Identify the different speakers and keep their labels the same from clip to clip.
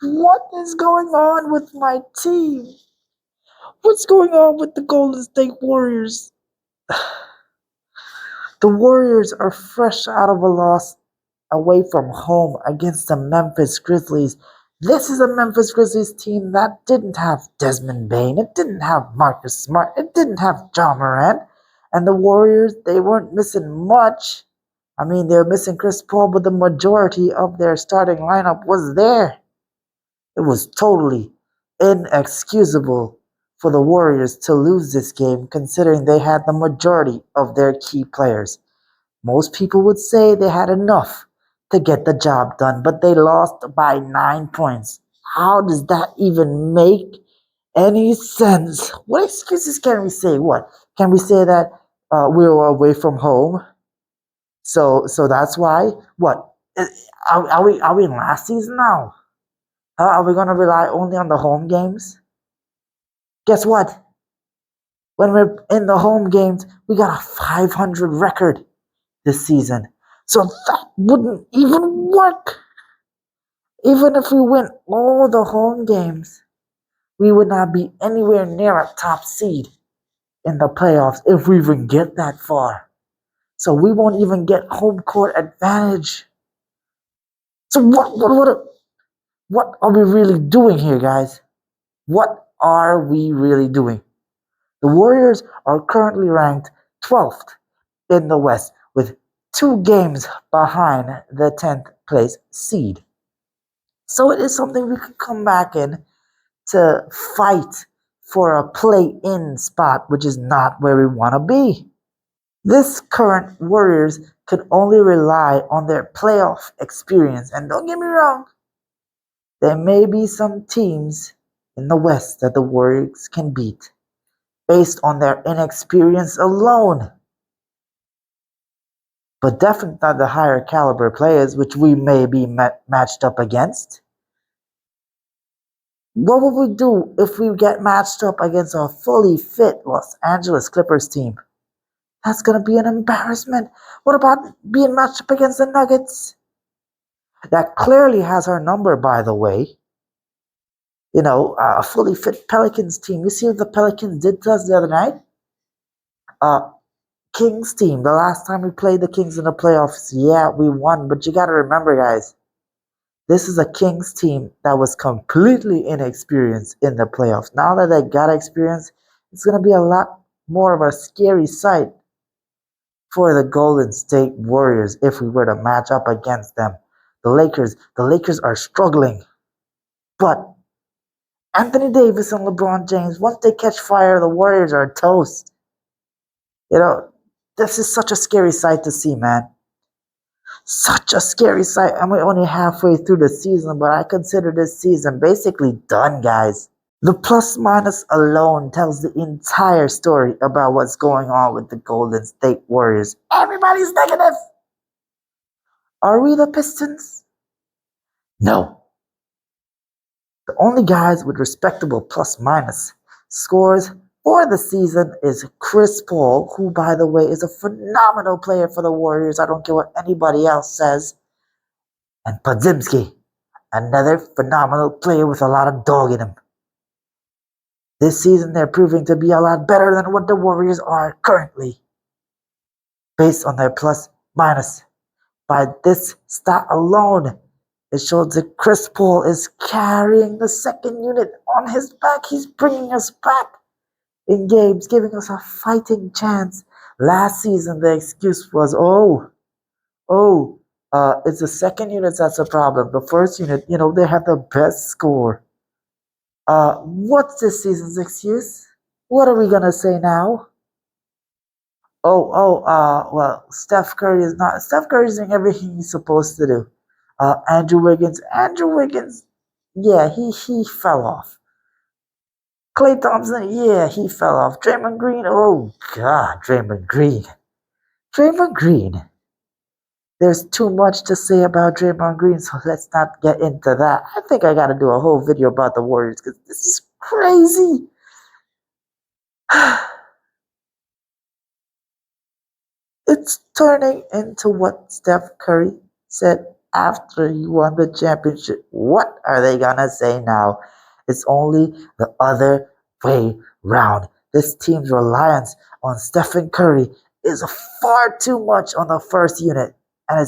Speaker 1: What is going on with my team? What's going on with the Golden State Warriors? The Warriors are fresh out of a loss away from home against the Memphis Grizzlies. This is a Memphis Grizzlies team that didn't have Desmond Bain, it didn't have Marcus Smart, it didn't have John Morant. And the Warriors, they weren't missing much. I mean, they were missing Chris Paul, but the majority of their starting lineup was there. It was totally inexcusable for the Warriors to lose this game considering they had the majority of their key players. Most people would say they had enough to get the job done, but they lost by 9 points. How does that even make any sense? What excuses can we say? What can we say that we were away from home? So that's why. What are we in last season now? Are we gonna rely only on the home games? Guess what? When we're in the home games, we got a 500 record this season. So that wouldn't even work. Even if we win all the home games, we would not be anywhere near a top seed in the playoffs if we even get that far. So we won't even get home court advantage. So what are we really doing here, guys? What are we really doing? The Warriors are currently ranked 12th in the West with 2 games behind the 10th place seed. So it is something we could come back in to fight for a play-in spot, which is not where we want to be. This current Warriors could only rely on their playoff experience. And don't get me wrong, there may be some teams in the West that the Warriors can beat based on their inexperience alone. But definitely not the higher caliber players which we may be matched up against. What would we do if we get matched up against a fully fit Los Angeles Clippers team? That's going to be an embarrassment. What about being matched up against the Nuggets? That clearly has our number, by the way. You know, a fully fit Pelicans team. You see what the Pelicans did to us the other night? Uh, Kings team. The last time we played the Kings in the playoffs, yeah, we won. But you got to remember, guys, this is a Kings team that was completely inexperienced in the playoffs. Now that they got experience, it's going to be a lot more of a scary sight for the Golden State Warriors if we were to match up against them. The Lakers are struggling. But Anthony Davis and LeBron James, once they catch fire, the Warriors are toast. You know, this is such a scary sight to see, man. Such a scary sight. And we're only halfway through the season, but I consider this season basically done, guys. The plus minus alone tells the entire story about what's going on with the Golden State Warriors. Everybody's negative. Are we the Pistons? No. The only guys with respectable plus minus scores for the season is Chris Paul, who, by the way, is a phenomenal player for the Warriors. I don't care what anybody else says. And Podzimski, another phenomenal player with a lot of dog in him. This season, they're proving to be a lot better than what the Warriors are currently, based on their plus minus. By this stat alone, it shows that Chris Paul is carrying the second unit on his back. He's bringing us back in games, giving us a fighting chance. Last season, the excuse was, it's the second unit that's a problem. The first unit, they have the best score. What's this season's excuse? What are we gonna say now? Well, Steph Curry is not. Steph Curry is doing everything he's supposed to do. Andrew Wiggins, yeah, he fell off. Klay Thompson, yeah, he fell off. Draymond Green, oh God, Draymond Green. Draymond Green. There's too much to say about Draymond Green, so let's not get into that. I think I gotta do a whole video about the Warriors because this is crazy. It's turning into what Steph Curry said after he won the championship. What are they gonna say now? It's only the other way round. This team's reliance on Stephen Curry is far too much on the first unit, and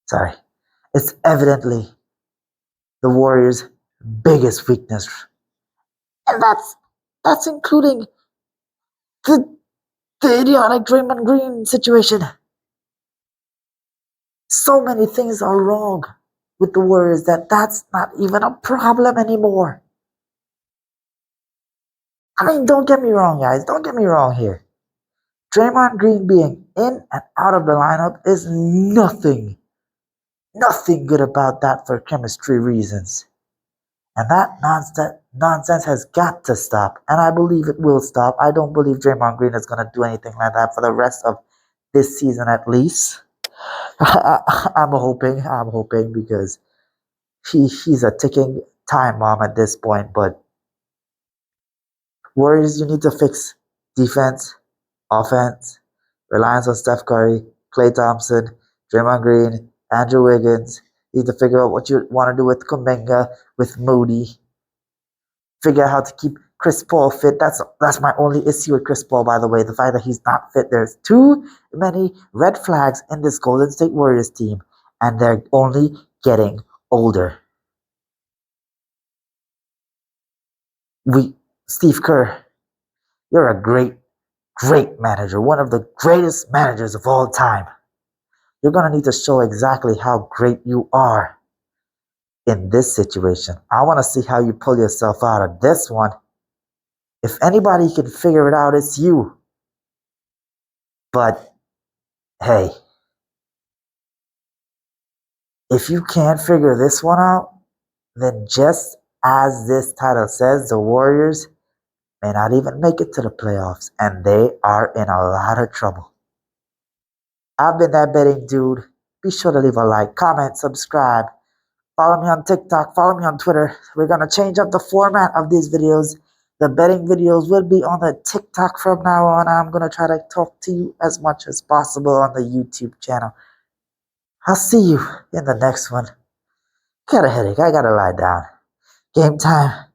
Speaker 1: sorry, it's evidently the Warriors' biggest weakness, and that's including the the idiotic Draymond Green situation. So many things are wrong with the Warriors that that's not even a problem anymore. I mean, don't get me wrong, guys. Don't get me wrong here. Draymond Green being in and out of the lineup is nothing good about that for chemistry reasons. And that nonsense has got to stop. And I believe it will stop. I don't believe Draymond Green is going to do anything like that for the rest of this season at least. I'm hoping because he's a ticking time bomb at this point. But Warriors, you need to fix defense, offense, reliance on Steph Curry, Klay Thompson, Draymond Green, Andrew Wiggins. You need to figure out what you want to do with Kuminga, with Moody. Figure out how to keep Chris Paul fit. That's my only issue with Chris Paul, by the way. The fact that he's not fit. There's too many red flags in this Golden State Warriors team, and they're only getting older. Steve Kerr, you're a great manager, one of the greatest managers of all time. You're gonna need to show exactly how great you are in this situation. I want to see how you pull yourself out of this one. If anybody can figure it out, it's you. But hey, if you can't figure this one out, then just as this title says, the Warriors may not even make it to the playoffs, and they are in a lot of trouble. I've been that betting dude. Be sure to leave a like, comment, subscribe. Follow me on TikTok, follow me on Twitter. We're going to change up the format of these videos. The betting videos will be on the TikTok from now on. I'm going to try to talk to you as much as possible on the YouTube channel. I'll see you in the next one. Got a headache. I got to lie down. Game time.